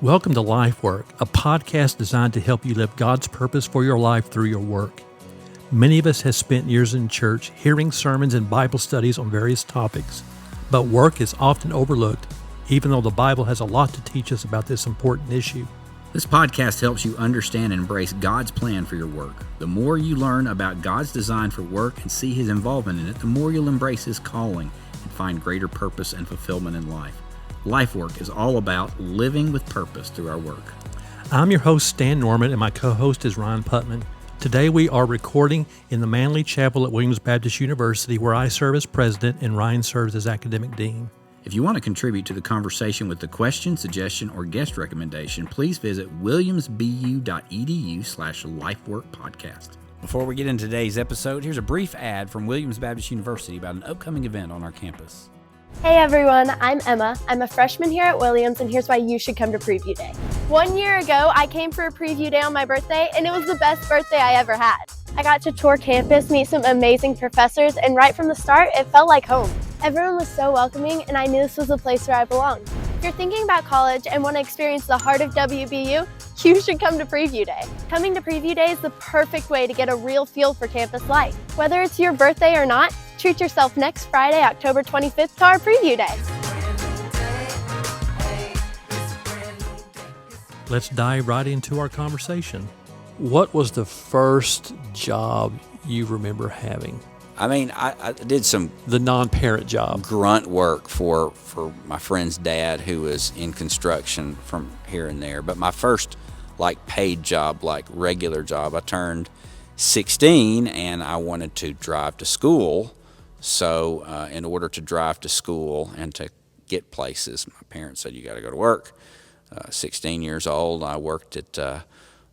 Welcome to Lifework, a podcast designed to help you live God's purpose for your life through your work. Many of us have spent years in church hearing sermons and Bible studies on various topics, but work is often overlooked, even though the Bible has a lot to teach us about this important issue. This podcast helps you understand and embrace God's plan for your work. The more you learn about God's design for work and see His involvement in it, the more you'll embrace His calling and find greater purpose and fulfillment in life. Lifework is all about living with purpose through our work. I'm your host, Stan Norman, and my co-host is Rhynne Putman. Today we are recording in the Manley Chapel at Williams Baptist University, where I serve as president and Rhynne serves as academic dean. If you want to contribute to the conversation with a question, suggestion, or guest recommendation, please visit williamsbu.edu/lifeworkpodcast. Before we get into today's episode, here's a brief ad from Williams Baptist University about an upcoming event on our campus. Hey everyone, I'm Emma. I'm a freshman here at Williams, and here's why you should come to Preview Day. 1 year ago, I came for a Preview Day on my birthday, and it was the best birthday I ever had. I got to tour campus, meet some amazing professors, and right from the start, it felt like home. Everyone was so welcoming, and I knew this was a place where I belonged. If you're thinking about college and want to experience the heart of WBU, you should come to Preview Day. Coming to Preview Day is the perfect way to get a real feel for campus life. Whether it's your birthday or not, treat yourself next Friday, October 25th to our Preview Day. Let's dive right into our conversation. What was the first job you remember having? I did some The non-parent job. grunt work for my friend's dad, who was in construction from here and there. But my first paid job, regular job, I turned 16 and I wanted to drive to school. So in order to drive to school and to get places, my parents said, you got to go to work. 16 years old, I worked at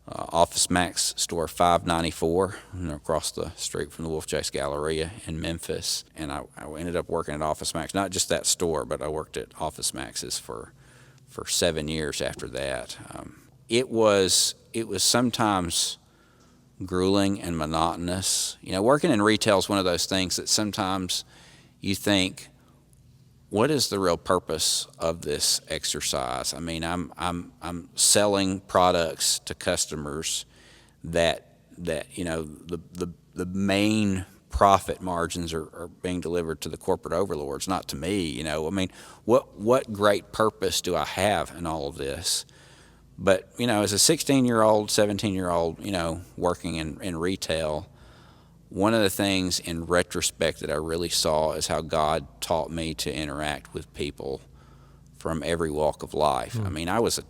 Office Max store 594 across the street from the Wolf Chase Galleria in Memphis. And I ended up working at Office Max, not just that store, but I worked at Office Max's for 7 years after that. It was sometimes grueling and monotonous. You know, working in retail is one of those things that sometimes you think, what is the real purpose of this exercise? I mean, I'm selling products to customers that you know the main profit margins are being delivered to the corporate overlords, not to me. You know, I mean, what great purpose do I have in all of this? But, you know, as a 16-year-old, 17-year-old, you know, working in retail, one of the things in retrospect that I really saw is how God taught me to interact with people from every walk of life. I mean, I was the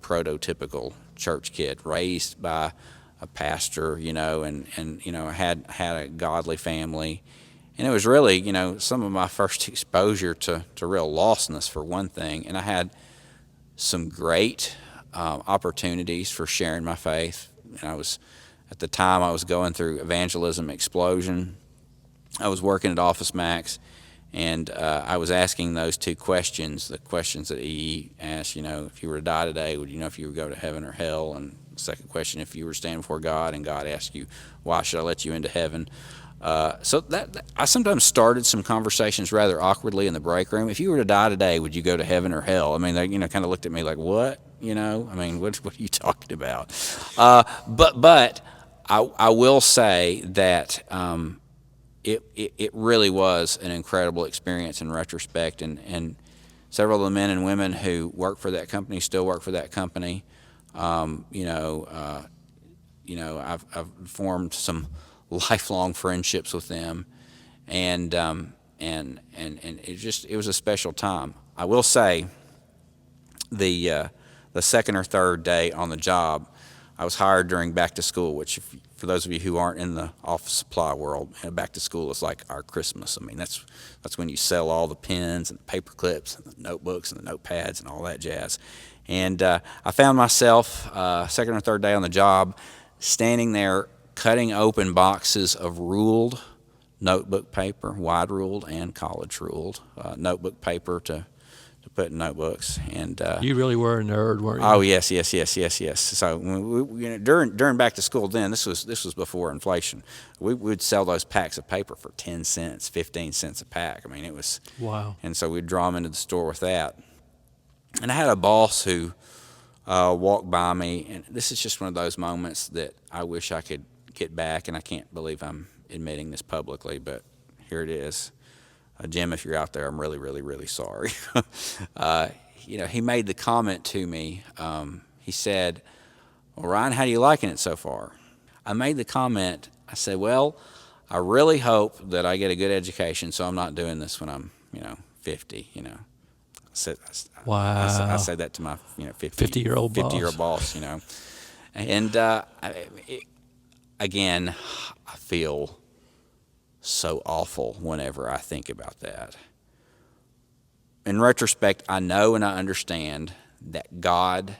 prototypical church kid, raised by a pastor, you know, and you know, had a godly family. And it was really, you know, some of my first exposure to real lostness, for one thing. And I had some great opportunities for sharing my faith. And at the time I was going through evangelism explosion. I was working at Office Max, and I was asking those two questions, the questions that he asked, you know, if you were to die today, would you know if you would go to heaven or hell? And the second question, if you were standing before God and God asked you, why should I let you into heaven? So that I sometimes started some conversations rather awkwardly in the break room. If you were to die today, would you go to heaven or hell? I mean, they, you know, kind of looked at me like, what? You know, I mean, what are you talking about? But I will say that it really was an incredible experience in retrospect, and several of the men and women who work for that company still work for that company. I've formed some lifelong friendships with them, and it was a special time. I will say the second or third day on the job, I was hired during back to school, which for those of you who aren't in the office supply world, back to school is like our Christmas. I mean, that's when you sell all the pens and the paper clips and the notebooks and the notepads and all that jazz. And I found myself second or third day on the job standing there cutting open boxes of ruled notebook paper, wide ruled and college ruled notebook paper to put in notebooks. And You really were a nerd, weren't you? oh yes. So during back to school, then this was before inflation. We would sell those packs of paper for 10 cents, 15 cents a pack. I mean, it was Wow. And so we'd draw them into the store with that. And I had a boss who walked by me, and this is just one of those moments that I wish I could get back, and I can't believe I'm admitting this publicly, but here it is. Jim, if you're out there, I'm really, really, really sorry. He made the comment to me. He said, "Well, Ryan, how are you liking it so far?" I made the comment. I said, "Well, I really hope that I get a good education, so I'm not doing this when I'm, 50." Wow. I said that to my 50-year-old boss. 50-year-old boss, And again, I feel so awful whenever I think about that. In retrospect, I know and I understand that God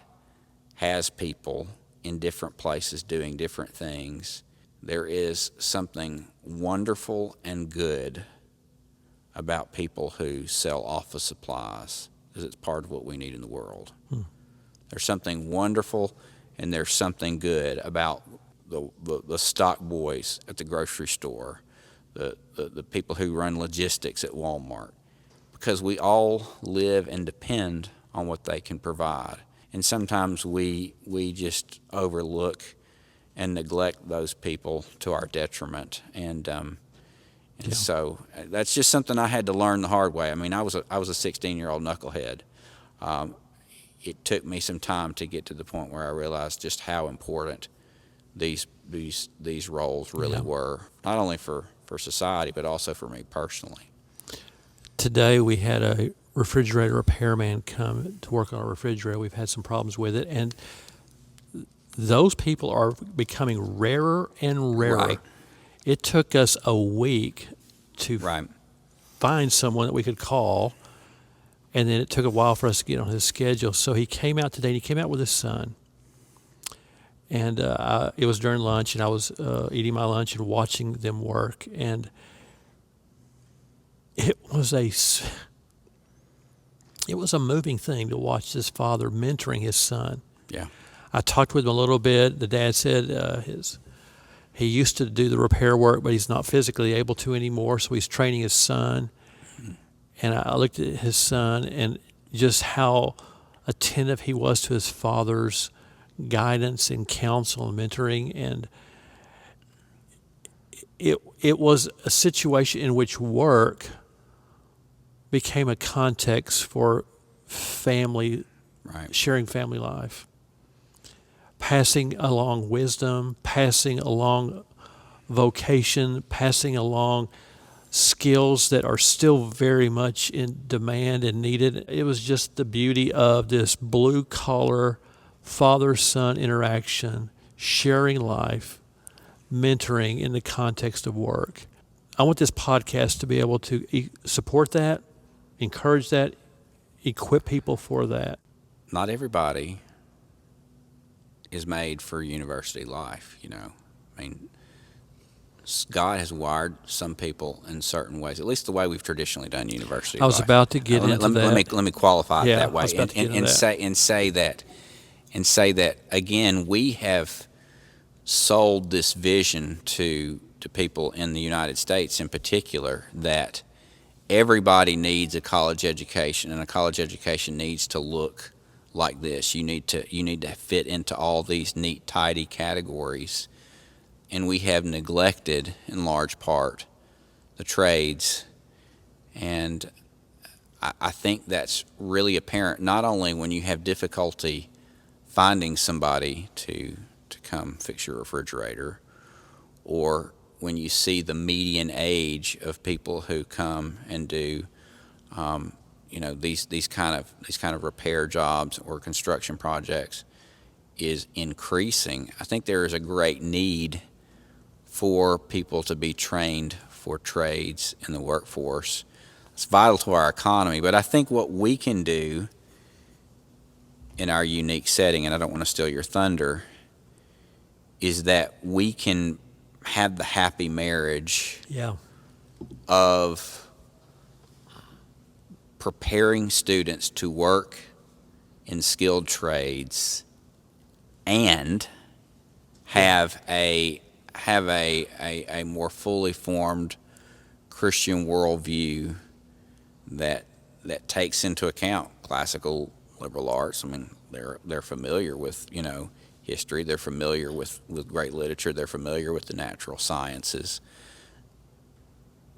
has people in different places doing different things. There is something wonderful and good about people who sell office supplies, because it's part of what we need in the world. There's something wonderful and there's something good about the stock boys at the grocery store, the people who run logistics at Walmart, because we all live and depend on what they can provide. And sometimes we just overlook and neglect those people to our detriment. And so that's just something I had to learn the hard way. I mean, I was a 16-year-old knucklehead. It took me some time to get to the point where I realized just how important these roles really were, not only for society, but also for me personally. Today we had a refrigerator repairman come to work on our refrigerator. We've had some problems with it, and those people are becoming rarer and rarer. Right. It took us a week to find someone that we could call, and then it took a while for us to get on his schedule. So he came out today, and he came out with his son. And it was during lunch, and I was eating my lunch and watching them work. And it was a moving thing to watch this father mentoring his son. Yeah. I talked with him a little bit. The dad said he used to do the repair work, but he's not physically able to anymore, so he's training his son. And I looked at his son and just how attentive he was to his father's guidance and counsel and mentoring. And it was a situation in which work became a context for family, sharing family life, passing along wisdom, passing along vocation, passing along skills that are still very much in demand and needed. It was just the beauty of this blue-collar father-son interaction, sharing life, mentoring in the context of work. I want this podcast to be able to support that, encourage that, equip people for that. Not everybody is made for university life, I mean, God has wired some people in certain ways, at least the way we've traditionally done university life. I was about to get into that. Let me qualify it that way and say that again, we have sold this vision to people in the United States in particular that everybody needs a college education, and a college education needs to look like this. You need to fit into all these neat, tidy categories. And we have neglected, in large part, the trades. And I think that's really apparent, not only when you have difficulty finding somebody to come fix your refrigerator, or when you see the median age of people who come and do these kind of repair jobs or construction projects is increasing. I think there is a great need for people to be trained for trades in the workforce. It's vital to our economy, but I think what we can do in our unique setting, and I don't want to steal your thunder, is that we can have the happy marriage of preparing students to work in skilled trades and have a more fully formed Christian worldview that takes into account classical liberal arts. I mean, They're familiar with, history. They're familiar with great literature. They're familiar with the natural sciences.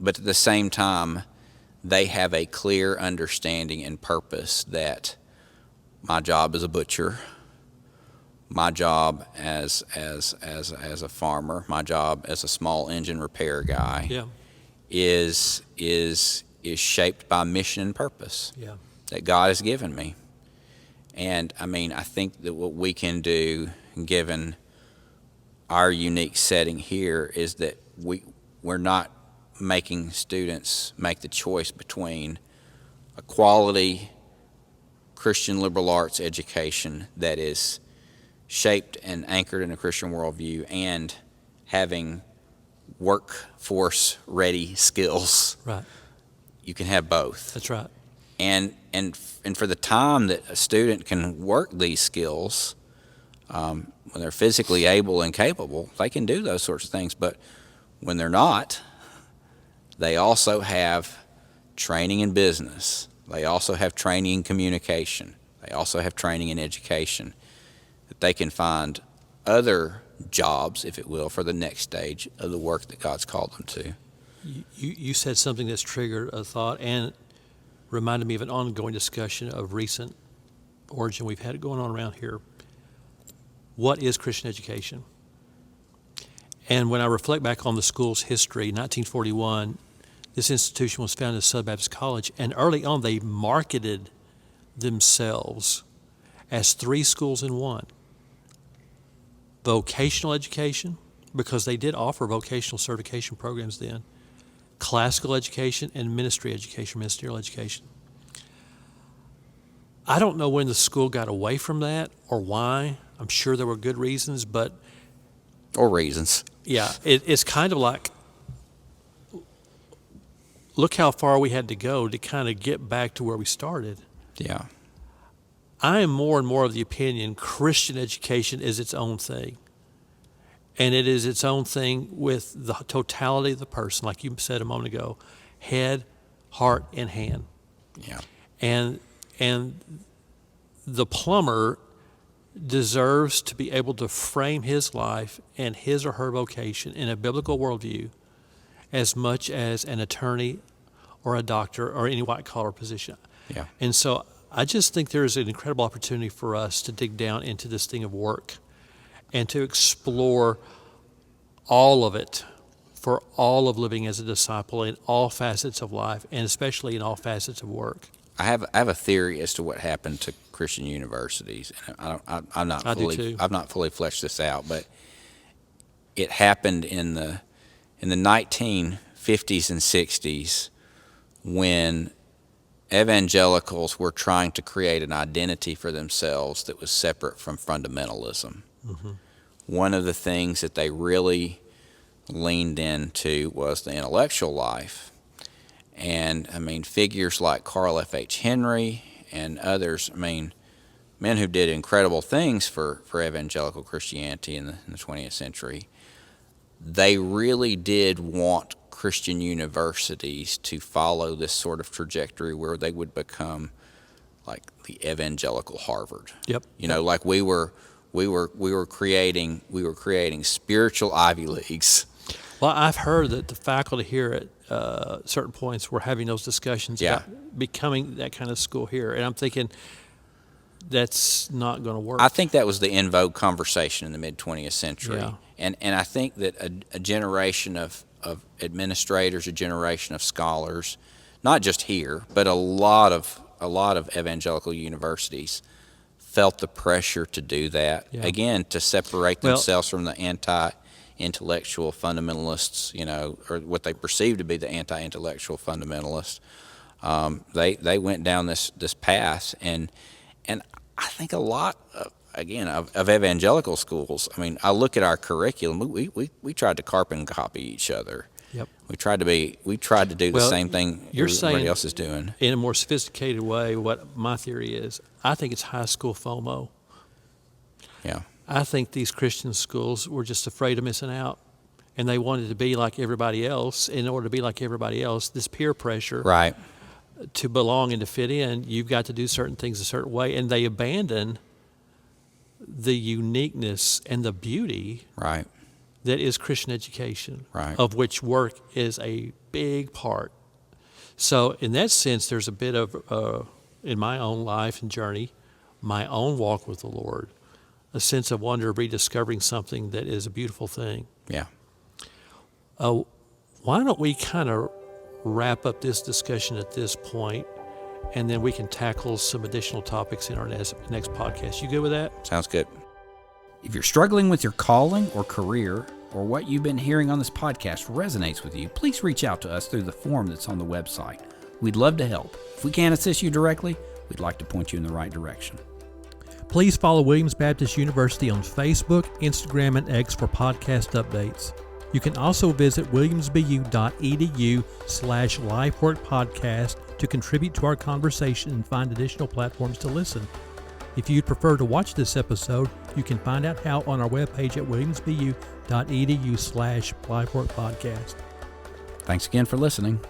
But at the same time, they have a clear understanding and purpose that my job as a butcher, my job as a farmer, my job as a small engine repair guy, Yeah. is shaped by mission and purpose Yeah. that God has given me. And I think that what we can do, given our unique setting here, is that we're not making students make the choice between a quality Christian liberal arts education that is shaped and anchored in a Christian worldview and having workforce ready skills. Right. You can have both. That's right. And for the time that a student can work these skills, when they're physically able and capable, they can do those sorts of things. But when they're not, they also have training in business. They also have training in communication. They also have training in education, that they can find other jobs, if it will, for the next stage of the work that God's called them to. You said something that's triggered a thought and reminded me of an ongoing discussion of recent origin we've had going on around here. What is Christian education? And when I reflect back on the school's history, 1941, this institution was founded as Southern Baptist College, and early on they marketed themselves as 3 schools in one. Vocational education, because they did offer vocational certification programs then, classical education, and ministerial education. I don't know when the school got away from that or why. I'm sure there were good reasons, but... Or reasons. Yeah, it's kind of like, look how far we had to go to kind of get back to where we started. Yeah. I am more and more of the opinion Christian education is its own thing. And it is its own thing with the totality of the person, like you said a moment ago, head, heart, and hand. Yeah. And the plumber deserves to be able to frame his life and his or her vocation in a biblical worldview as much as an attorney or a doctor or any white-collar position. Yeah. And so I just think there's an incredible opportunity for us to dig down into this thing of work and to explore all of it for all of living as a disciple in all facets of life, and especially in all facets of work. I have a theory as to what happened to Christian universities. I've not fully fleshed this out, but it happened in the 1950s and 60s when evangelicals were trying to create an identity for themselves that was separate from fundamentalism. Mm-hmm. One of the things that they really leaned into was the intellectual life. And, figures like Carl F.H. Henry and others, men who did incredible things for evangelical Christianity in the 20th century, they really did want Christian universities to follow this sort of trajectory where they would become like the evangelical Harvard. Yep. Like we were creating spiritual Ivy Leagues. Well, I've heard that the faculty here at certain points were having those discussions about becoming that kind of school here, and I'm thinking that's not going to work. I think that was the in vogue conversation in the mid 20th century, and I think that a generation of administrators, a generation of scholars, not just here, but a lot of evangelical universities felt the pressure to do that again, to separate themselves from the anti-intellectual fundamentalists, or what they perceive to be the anti-intellectual fundamentalists. They went down this path, and I think a lot of evangelical schools. I look at our curriculum. We tried to carbon copy each other. Yep. We tried to do the same thing everybody else is doing. In a more sophisticated way, what my theory is, I think it's high school FOMO. Yeah. I think these Christian schools were just afraid of missing out, and they wanted to be like everybody else. In order to be like everybody else, this peer pressure, right, to belong and to fit in, you've got to do certain things a certain way, and they abandon the uniqueness and the beauty Right. that is Christian education, Right. of which work is a big part. So in that sense, there's a bit of, in my own life and journey, my own walk with the Lord, a sense of wonder of rediscovering something that is a beautiful thing. Yeah. Why don't we kind of wrap up this discussion at this point, and then we can tackle some additional topics in our next podcast. You good with that? Sounds good. If you're struggling with your calling or career, or what you've been hearing on this podcast resonates with you, please reach out to us through the form that's on the website. We'd love to help. If we can't assist you directly, we'd like to point you in the right direction. Please follow Williams Baptist University on Facebook, Instagram, and X for podcast updates. You can also visit williamsbu.edu/Lifework podcast to contribute to our conversation and find additional platforms to listen. If you'd prefer to watch this episode, you can find out how on our webpage at williamsbu.edu/Lifework podcast. Thanks again for listening.